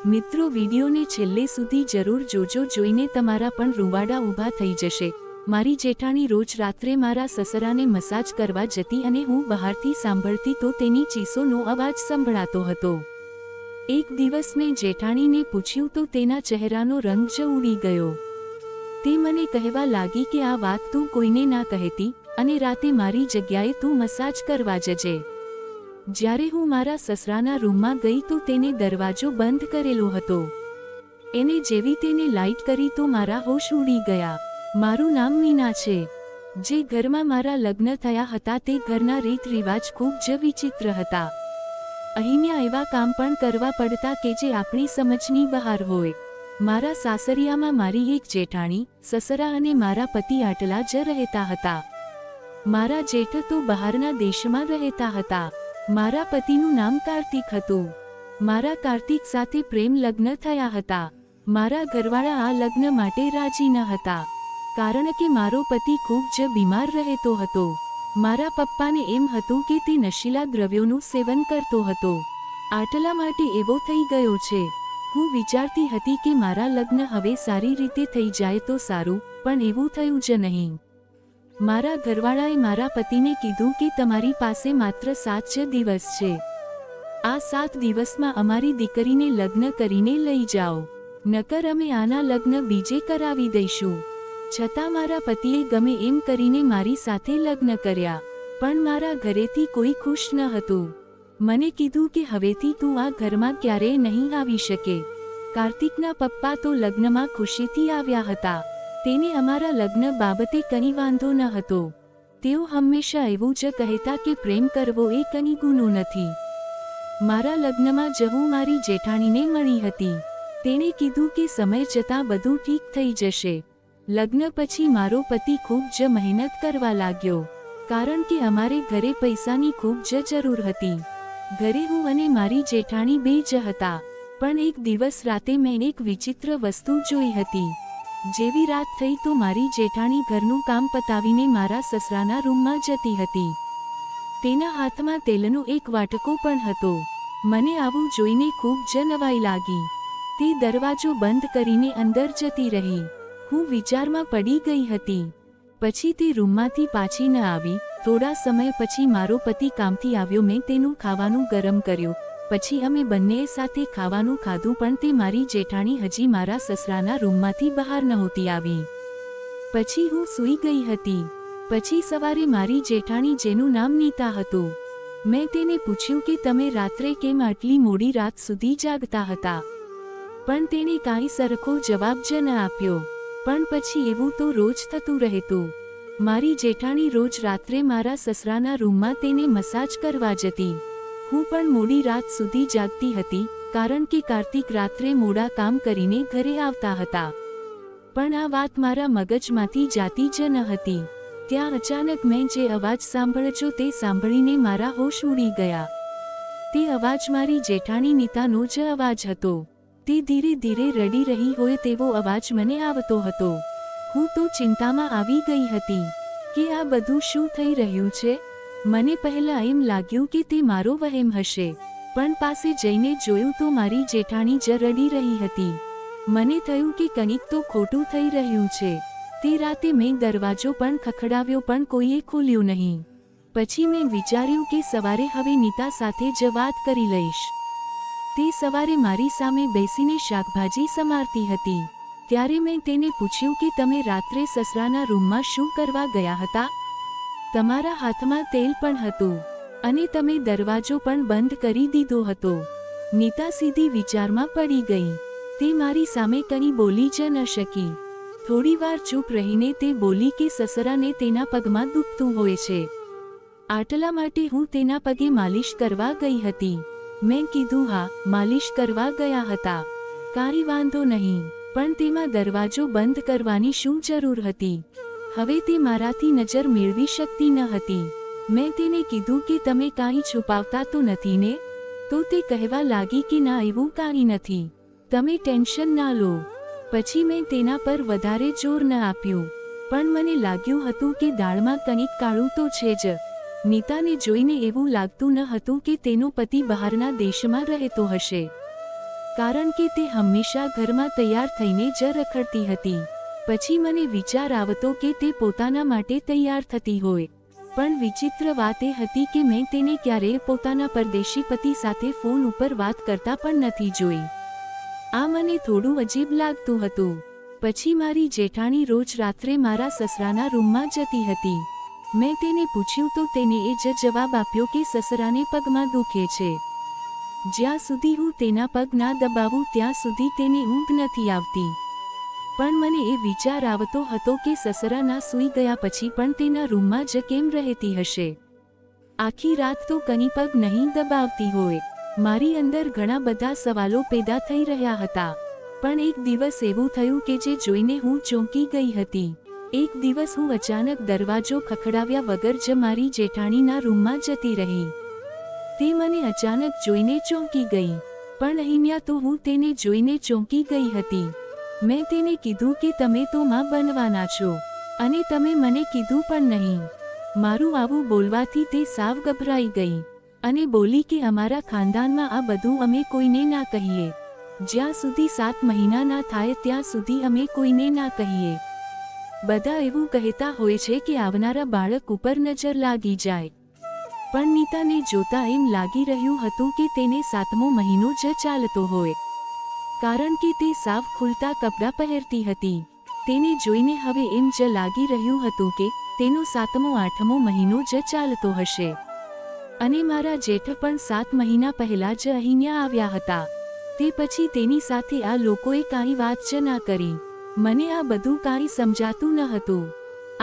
મિત્રો, વિડીયોને છેલ્લે સુધી જરૂર જોજો, જોઈને તમારા પણ રૂવાડા ઊભા થઈ જશે। મારી જેઠાણી રોજ રાત્રે મારા સસરાને મસાજ કરવા જતી અને હું બહારથી સાંભળતી તો તેની ચીસોનો અવાજ સંભળાતો હતો। એક દિવસ મેં જેઠાણીને પૂછ્યું તો તેના ચહેરાનો રંગ જ ઉડી ગયો। તે મને કહેવા લાગી કે આ વાત તું કોઈને ના કહેતી અને રાતે મારી જગ્યાએ તું મસાજ કરવા જજે। જ્યારે હું મારા સસરાના રૂમમાં ગઈ તો તેને દરવાજો બંધ કરેલો હતો। એને જેવી તેને લાઇટ કરી તો મારા હોશ ઉડી ગયા। મારું નામ મીના છે। જે ઘરમાં મારા લગ્ન થયા હતા તે ઘરના રીત રિવાજ ખૂબ જ વિચિત્ર હતા। અહીંયા એવા કામ પણ કરવા પડતા કે જે આપણી સમજની બહાર હોય। મારા સાસરિયામાં મારી એક જેઠાણી, સસરા અને મારા પતિ આટલા જ રહેતા હતા। મારા જેઠ તો બહારના દેશમાં રહેતા હતા। મારા પતિનું નામ કાર્તિક હતું। મારા કાર્તિક સાથે પ્રેમ લગ્ન થયા હતા। મારા ઘરવાળા આ લગ્ન માટે રાજી ન હતા, કારણ કે મારો પતિ ખૂબ જ બીમાર રહેતો હતો। મારા પપ્પાને એમ હતું કે તે નશીલા દ્રવ્યોનું સેવન કરતો હતો, આટલા માટે એવો થઈ ગયો છે। હું વિચારતી હતી કે મારા લગ્ન હવે સારી રીતે થઈ જાય તો સારું, પણ એવું થયું જ નહીં। મારા ઘરવાળાએ મારા પતિને કીધું કે તમારી પાસે માત્ર 7 જ દિવસ છે। આ 7 દિવસમાં અમારી દીકરીને લગ્ન કરીને લઈ જાઓ, નકર અમે આના લગ્ન બીજે કરાવી દઈશું। છતાં મારા પતિએ ગમે એમ કરીને મારી સાથે લગ્ન કર્યા, પણ મારા ઘરેથી કોઈ ખુશ ન હતું। મને કીધું કે હવેથી તું આ ઘરમાં ક્યારેય નહીં આવી શકે। કાર્તિકના પપ્પા તો લગ્નમાં ખુશીથી આવ્યા હતા। તેને અમારા લગ્ન બાબતે કંઈ વાંધો ન હતો। તેઓ હંમેશા એવું જ કહેતા કે પ્રેમ કરવો એ કંઈ ગુનો નથી। મારા લગ્નમાં જ હું મારી જેઠાણીને મળી હતી। તેણે કીધું કે સમય જતાં બધું ઠીક થઈ જશે। લગ્ન પછી મારો પતિ ખૂબ જ મહેનત કરવા લાગ્યો, કારણ કે અમારે ઘરે પૈસાની ખૂબ જ જરૂર હતી। ઘરે હું અને મારી જેઠાણી બે જ હતા, પણ એક દિવસ રાતે મેં એક વિચિત્ર વસ્તુ જોઈ હતી। જેવી રાત થઈ તો મારી જેઠાણી ઘરનું કામ પતાવીને મારા સસરાના રૂમમાં જતી હતી। તેના હાથમાં તેલનો એક વાટકો પણ હતો। મને આવું જોઈને ખૂબ જ નવાઈ લાગી। તે દરવાજો બંધ કરીને અંદર જતી રહી। હું વિચારમાં પડી ગઈ હતી। પછી તે રૂમમાંથી પાછી ન આવી। થોડા સમય પછી મારો પતિ કામથી આવ્યો। મેં તેનું ખાવાનું ગરમ કર્યું, પછી અમે બંનેએ સાથે ખાવાનું ખાધું, પણ તે મારી જેઠાણી હજી મારા સસરાના રૂમમાંથી બહાર નહોતી આવી। પછી હું સૂઈ ગઈ હતી। પછી સવારે મારી જેઠાણી, જેનું નામ નીતા હતું, મેં તેને પૂછ્યું કે તમે રાત્રે કેમ આટલી મોડી રાત સુધી જાગતા હતા? પણ તેણે કાંઈ સરખો જવાબ જ ન આપ્યો। પણ પછી એવું તો રોજ થતું રહેતું। મારી જેઠાણી રોજ રાત્રે મારા સસરાના રૂમમાં તેને મસાજ કરવા જતી। હું પણ મોડી રાત સુધી જાગતી હતી, કારણ કે કાર્તિક રાત્રે મોડા કામ કરીને ઘરે આવતા હતા। પણ આ વાત મારા મગજમાંથી જાતી જ ન હતી। ત્યાં અચાનક મેં જે અવાજ સાંભળ્યો તે સાંભળીને મારા હોશ ઉડી ગયા। તે અવાજ મારી જેઠાણી નીતાનો જ અવાજ હતો। તે ધીરે ધીરે રડી રહી હોય તેવો અવાજ મને આવતો હતો। હું તો ચિંતામાં આવી ગઈ હતી કે આ બધું શું થઈ રહ્યું છે। મને પહેલા એમ લાગ્યું કે તે મારો વહેમ હશે, પણ પાસે જઈને જોયું તો મારી જેઠાણી જ રડી રહી હતી। મને થયું કે કંઈક તો ખોટું થઈ રહ્યું છે। તે રાતે મેં દરવાજો પણ ખખડાવ્યો, પણ કોઈએ ખોલ્યું નહીં। પછી મેં વિચાર્યું કે સવારે હવે નીતા સાથે જ વાત કરી લઈશ। તે સવારે મારી સામે બેસીને શાકભાજી સમારતી હતી। ત્યારે મેં તેને પૂછ્યું કે તમે રાત્રે સસરાના રૂમમાં શું કરવા ગયા હતા? તમારા હાથમાં તેલ પણ હતું અને તમે દરવાજો પણ બંધ કરી દીધો હતો। નીતા સીધી વિચારમાં પડી ગઈ। તે મારી સામે કંઈ બોલી જ ન શકી। થોડીવાર ચૂપ રહીને તે બોલી કે સસરાને તેના પગમાં દુખતું હોય છે, આટલા માટે હું તેના પગે માલિશ કરવા ગઈ હતી। મેં કીધું હા, માલિશ કરવા ગયા હતા, કાંઈ વાંધો નહીં, પણ તેમાં દરવાજો બંધ કરવાની શું જરૂર હતી? હવે તે મારાથી નજર મેળવી શકતી ન હતી। મેં તેને કીધું કે તમે કાંઈ છુપાવતા તો નથી ને? તો તે કહેવા લાગી કે ના, એવું કાંઈ નથી, તમે ટેન્શન ના લો। પછી મેં તેના પર વધારે જોર ન આપ્યું, પણ મને લાગ્યું હતું કે દાળમાં કંઈક કાળું તો છે જ। નીતાને જોઈને એવું લાગતું ન હતું કે તેનો પતિ બહારના દેશમાં રહેતો હશે। કારણ કે તે હંમેશા ઘરમાં તૈયાર થઈને જ રખડતી હતી. પછી મને વિચાર આવતો કે તે પોતાના માટે તૈયાર થતી હોય, પણ વિચિત્ર વાત એ હતી કે મેં તેને ક્યારેય પોતાના પરદેશી પતિ સાથે ફોન ઉપર વાત કરતા પણ નથી જોઈ. આ મને થોડું અજીબ લાગતું હતું. પછી મારી જેઠાણી રોજ રાત્રે મારા સસરાના રૂમમાં જતી હતી. મેં તેને પૂછ્યું તો તેને એ જ જવાબ આપ્યો કે સસરાને પગમાં દુખે છે. જ્યાં સુધી હું તેના પગ ના દબાવું ત્યાં સુધી તેને ઊંઘ નથી આવતી. પણ મને એ વિચાર આવતો હતો કે સસરા ના સૂઈ ગયા પછી પણ તેના રૂમમાં જ કેમ રહેતી હશે. આખી રાત તો કની પગ નહીં દબાવતી હોય. મારી અંદર ઘણા બધા સવાલો પેદા થઈ રહ્યા હતા. પણ એક દિવસ એવું થયું કે જે જોઈને હું ચોંકી ગઈ હતી. એક દિવસ હું અચાનક દરવાજો ખખડાવ્યા વગર જ મારી જેઠાણીના રૂમમાં જતી રહી. તે મને અચાનક જોઈને ચોંકી ગઈ. પણ અહીંયા તો હું તેને જોઈને ચોંકી ગઈ હતી. મેં તેને કીધું કે તમે તો માં બનવાના છો અને તમે મને કીધું પણ નહીં. મારું આવું બોલવાથી તે સાવ ગભરાઈ ગઈ અને બોલી કે અમારા ખાનદાનમાં આ બધું અમે કોઈને ના કહીએ. જ્યાં સુધી 7 મહિના ના થાય ત્યાં સુધી અમે કોઈને ના કહીએ. બધા એવું કહેતા હોય છે કે આવનારા બાળક ઉપર નજર લાગી જાય. પણ નીતાને જોતા એમ લાગી રહ્યું હતું કે તેને 7મો મહિનો જ ચાલતો હોય, કારણ કે તે સાવ ખુલતા કપડાં પહેરતી હતી. તેને જોઈને હવે એમ જ લાગી રહ્યું હતું કે તેનો 7મો 8મો મહિનો જ ચાલતો હશે. અને મારા જેઠ પણ 7 મહિના પહેલા જ અહીંયા આવ્યા હતા. તે પછી તેની સાથે આ લોકોએ કાંઈ વાત જ ના કરી. મને આ બધું કાંઈ સમજાતું ન હતું.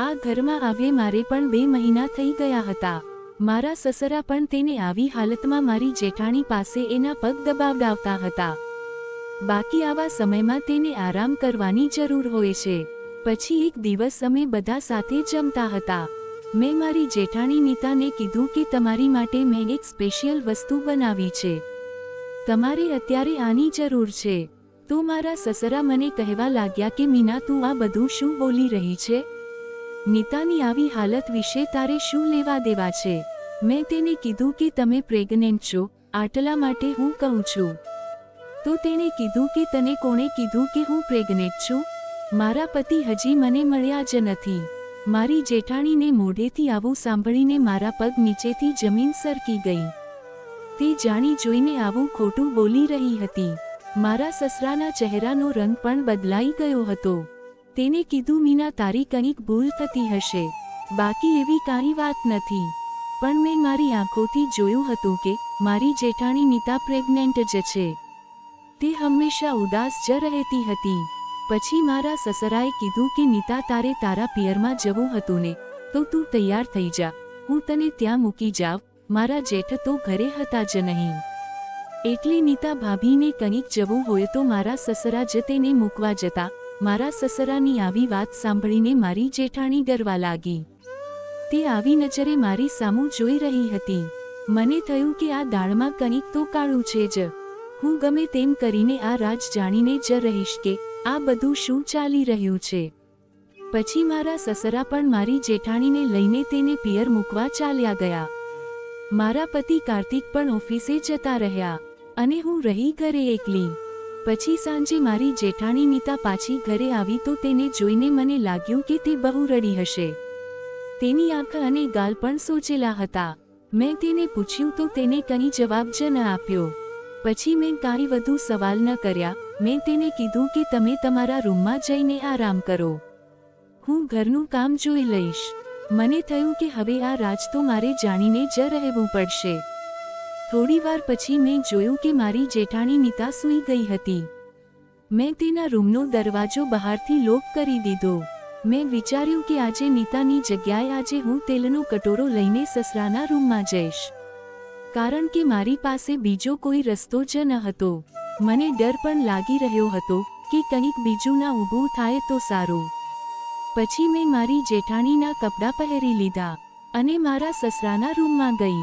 આ ઘરમાં આવે મારે પણ 2 મહિના થઈ ગયા હતા. મારા સસરા પણ તેને આવી હાલતમાં મારી જેઠાણી પાસે એના પગ દબાવડાવતા હતા. બાકી આવા સમયમાં તેને આરામ કરવાની જરૂર હોય છે. પછી એક દિવસ અમે બધા સાથે જમતા હતા. મેં મારી જેઠાણી નીતાને કીધું કે તમારી માટે મેં એક સ્પેશિયલ વસ્તુ બનાવી છે. તમારે અત્યારે આની જરૂર છે. તો મારા સસરા મને કહેવા લાગ્યા કે મીના તું આ બધું શું બોલી રહી છે? નીતાની આવી હાલત વિશે તારે શું લેવા દેવા છે? મેં તેને કીધું કે તમે પ્રેગ્નેન્ટ છો, આટલા માટે હું કહું છું. તો તેણે કીધું કે તને કોણે કીધું કે હું પ્રેગ્નેન્ટ છું? મારા પતિ હજી મને મળ્યા જ નથી. મારી જેઠાણીને મોઢેથી આવું સાંભળીને મારા પગ નીચેથી જમીન સરકી ગઈ. તે જાણી જોઈને આવું ખોટું બોલી રહી હતી. મારા સસરાના ચહેરાનો રંગ પણ બદલાઈ ગયો હતો. તેને કીધું મીના તારી કંઈક ભૂલ થતી હશે, બાકી એવી કાંઈ વાત નથી. પણ મેં મારી આંખોથી જોયું હતું કે મારી જેઠાણી નીતા પ્રેગ્નેન્ટ જ છે. તે હંમેશા ઉદાસ જ રહેતી હતી. પછી મારા સસરાએ કીધું કે નીતા તારે તારા પિયરમાં જવું હતું ને, તો તું તૈયાર થઈ જા, હું તને ત્યાં મૂકી જાવ. મારા જેઠ તો ઘરે હતા જ નહીં. એટલે નીતા ભાભીને કંઈક જવું હોય તો મારા સસરા જ તેને મૂકવા જતા. મારા સસરાની આવી વાત સાંભળીને મારી જેઠાણી ડરવા લાગી. તે આવી નજરે મારી સામું જોઈ રહી હતી. મને થયું કે આ દાળમાં કંઈક તો કાળું છે જ. હું ગમે તેમ કરીને આ રાજ જાણીને જ રહીશ કે આ બધું શું ચાલી રહ્યું છે. પછી મારા સસરા પણ મારી જેઠાણીને લઈને તેને પિયર મૂકવા ચાલ્યા ગયા. મારા પતિ કાર્તિક પણ ઓફિસે જતા રહ્યા અને હું રહી ઘરે એકલી. પછી સાંજે મારી જેઠાણી નીતા પાછી ઘરે આવી તો તેને જોઈને મને લાગ્યું કે તે બહુ રડી હશે. તેની આંખ અને ગાલ પણ સોચેલા હતા. મેં તેને પૂછ્યું તો તેને કંઈ જવાબ જ ન આપ્યો. પછી મેં કાંઈ વધુ સવાલ ન કર્યા. મેં તેને કીધું કે તમે તમારા રૂમમાં જઈને આરામ કરો, હું ઘરનું કામ જોઈ લઈશ. મને થયું કે હવે આ રાજ તો મારે જાણીને જ રહેવું પડશે. થોડીવાર પછી મેં જોયું કે મારી જેઠાણી નીતા સૂઈ ગઈ હતી. મેં તેના રૂમનો દરવાજો બહારથી લોક કરી દીધો. મેં વિચાર્યું કે આજે નીતાની જગ્યાએ આજે હું તેલનો કટોરો લઈને સસરાના રૂમમાં જઈશ, કારણ કે મારી પાસે બીજો કોઈ રસ્તો જ ન હતો. મને ડર પણ લાગી રહ્યો હતો કે કંઈક બીજું ના ઊભું થાય તો સારું. પછી મેં મારી જેઠાણીના કપડાં પહેરી લીધા અને મારા સસરાના રૂમમાં ગઈ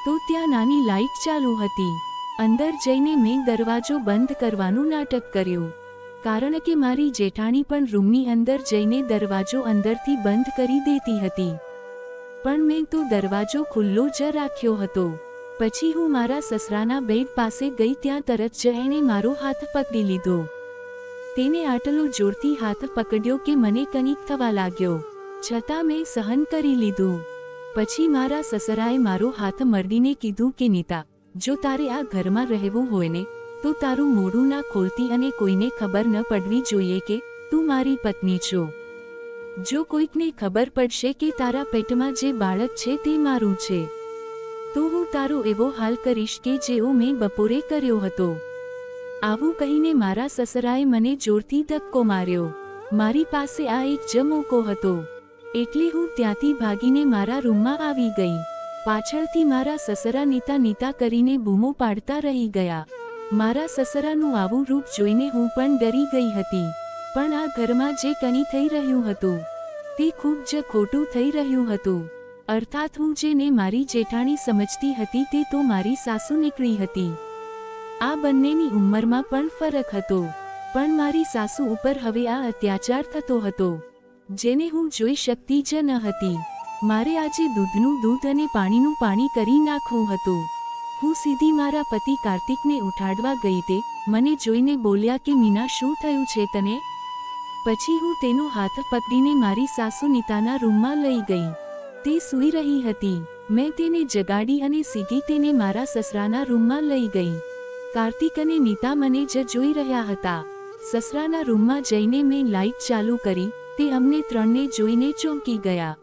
તો ત્યાં નાની લાઇટ ચાલુ હતી. અંદર જઈને મેં દરવાજો બંધ કરવાનું નાટક કર્યું, કારણ કે મારી જેઠાણી પણ રૂમની અંદર જઈને દરવાજો અંદરથી બંધ કરી દેતી હતી. પણ મેં તો દરવાજો ખુલ્લો જ રાખ્યો હતો. પછી હું મારા સસરાના બેડ પાસે ગઈ, ત્યાં તરત જ એણે મારો હાથ પકડી લીધો. તેને આટલો જોરથી હાથ પકડ્યો કે મને કંઈક થવા લાગ્યો, છતાં મેં સહન કરી લીધું. પછી મારા સસરાએ મારો હાથ મરડીને કીધું કે નીતા, જો તારે આ ઘરમાં રહેવું હોય ને તો તારું મોઢું ના ખોલતી અને કોઈને ખબર ન પડવી જોઈએ કે તું મારી પત્ની છો. જો કોઈકને ખબર પડશે કે તારા પેટમાં જે બાળક છે તે મારું છે તો હું તારો એવો હાલ કરીશ કે જેવો મેં બપોરે કર્યો હતો. આવું કહીને મારા સસરાએ મને જોરથી ધક્કો માર્યો. મારી પાસે આ એક જ મોકો હતો એટલે હું ત્યાંથી ભાગીને મારા રૂમમાં આવી ગઈ. પાછળથી મારા સસરા નીતા નીતા કરીને બૂમો પાડતા રહી ગયા. મારા સસરાનું આવું રૂપ જોઈને હું પણ ડરી ગઈ હતી. પણ આ ઘરમાં જે કંઈ થઈ રહ્યું હતું તે ખૂબ જ ખોટું થઈ રહ્યું હતું. અર્થાત હું જેને મારી જેઠાણી સમજતી હતી તે તો મારી સાસુ નીકળી હતી. આ બંનેની ઉંમરમાં પણ ફરક હતો, પણ મારી સાસુ ઉપર હવે આ અત્યાચાર થતો હતો જેને હું જોઈ શકતી જ ન હતી. મારે આજે દૂધનું દૂધ અને પાણીનું પાણી કરી નાખવું હતું. હું સીધી મારા પતિ કાર્તિકને ઉઠાડવા ગઈ. તે મને જોઈને બોલ્યા કે મીના, શું થયું છે તને? પછી હું તેનો હાથ પકડીને મારી સાસુ નીતાના રૂમમાં લઈ ગઈ. તે સૂઈ રહી હતી. મેં તેને જગાડી અને સીધી તેને મારા સસરાના રૂમમાં લઈ ગઈ. કાર્તિક અને નીતા મને જ જોઈ રહ્યા હતા. સસરાના રૂમમાં જઈને મેં લાઇટ ચાલુ કરી. તે અમને ત્રણને જોઈને ચોંકી ગયા.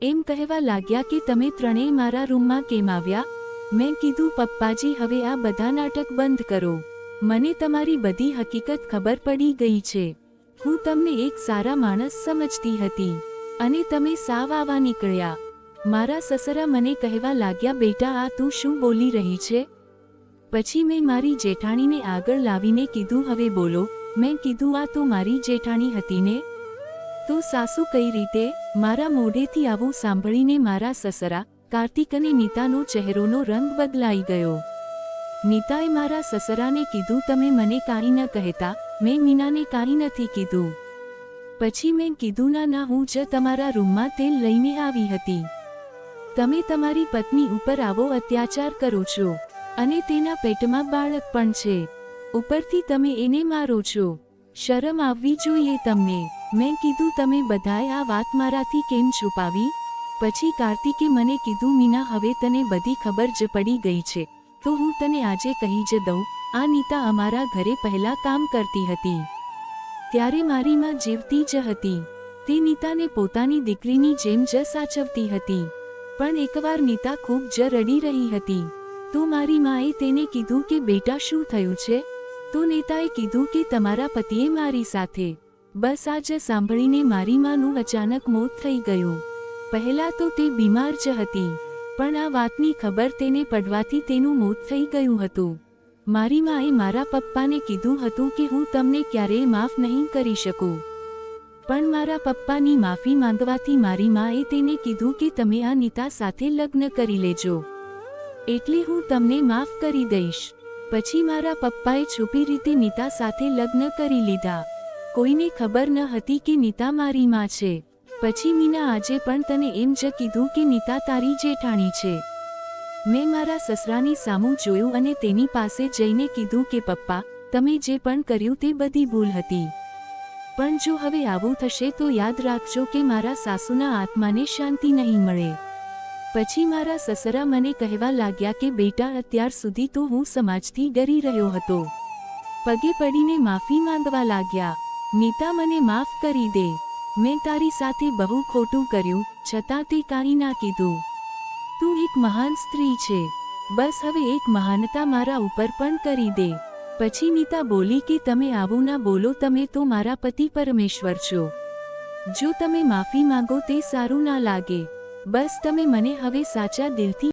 એમ કહેવા લાગ્યા કે તમે ત્રણેય મારા રૂમમાં કેમ આવ્યા? મેં કીધું, પપ્પાજી, હવે આ બધા નાટક બંધ કરો. મને તમારી બધી હકીકત ખબર પડી ગઈ છે. હું તમને એક સારા માણસ સમજતી હતી અને તમે સાવ આવા નીકળ્યા. મારા સસરા મને કહેવા લાગ્યા, બેટા, આ તું શું બોલી રહી છે? પછી મેં મારી જેઠાણીને આગળ લાવીને કીધું, હવે બોલો. મેં કીધું, આ તો મારી જેઠાણી હતી ને? તો સાસુ કઈ રીતે? મારા મોઢેથી આવું સાંભળીને મારા સસરા, કાર્તિક અને નીતાનો ચહેરોનો રંગ બદલાઈ ગયો. નીતાએ મારા સસરાને કીધું, તમે મને કાંઈ ન કહેતા? મેં મીનાને કાંઈ નથી કીધું. પછી મેં કીધું, ના, હું જ તમારા રૂમમાં તેલ લઈને આવી હતી. તમે તમારી પત્ની ઉપર આવો અત્યાચાર કરો છો અને તેના પેટમાં બાળક પણ છે. ઉપરથી તમે એને મારો છો. શરમ આવવી જોઈએ તમને. મેં કીધું, તમે બધાએ આ વાત મારાથી કેમ છુપાવી? પછી કાર્તિકે મને કીધું, મીના, હવે તને બધી ખબર જ પડી ગઈ છે તો હું તને આજે કહી જ દઉં. આ નીતા અમારા ઘરે પહેલા કામ કરતી હતી ત્યારે મારી માં જીવતી જ હતી. તે નીતાને પોતાની દીકરીની જેમ જ સાચવતી હતી. પણ એકવાર નીતા ખૂબ જ રડી રહી હતી તો મારી માએ તેને કીધું કે બેટા, શું થયું છે? તો નીતાએ કીધું કે તમારા પતિએ મારી સાથે. બસ આ જ સાંભળીને મારી માનું અચાનક મોત થઈ ગયું. પહેલા તો તે બીમાર જ હતી પણ આ વાતની ખબર તેને પડવાથી તેનું મોત થઈ ગયું હતું. મારી માએ મારા પપ્પાને કીધું હતું કે હું તમને ક્યારેય માફ નહીં કરી શકું. પણ મારા પપ્પાની માફી માંગવાથી મારી માએ તેને કીધું કે તમે આ નીતા સાથે લગ્ન કરી લેજો એટલે હું તમને માફ કરી દઈશ. પછી મારા પપ્પાએ છુપી રીતે નીતા સાથે લગ્ન કરી લીધા. કોઈને ખબર ન હતી કે નીતા મારી માં છે. પછી મીના, આજે પણ તને એમ જ કીધું કે નીતા તારી જેઠાણી છે. મેં મારા સસરાની સામું જોયું અને તેની પાસે જઈને કીધું કે પપ્પા, તમે જે પણ કર્યું તે બધી ભૂલ હતી. પણ જો હવે આવું થશે તો યાદ રાખજો કે મારા સાસુના આત્માને શાંતિ નહીં મળે. પછી મારા સસરા મને કહેવા લાગ્યા કે બેટા, અત્યાર સુધી તો હું સમાજથી ડરી રહ્યો હતો. પગે પડીને માફી માંગવા લાગ્યા. નીતા, મને માફ કરી દે. મેં તારી સાથે બહુ ખોટું કર્યું છતાં તે કાંઈ ના કીધું. તું એક મહાન સ્ત્રી છે. બસ હવે એક મહાનતા મારા ઉપર પણ કરી દે. પછી નીતા બોલી કે તમે આવું ના બોલો. તમે તો મારા પતિ પરમેશ્વર છો. જો તમે માફી માંગો તે સારું ના લાગે. બસ તમે મને હવે સાચા દિલથી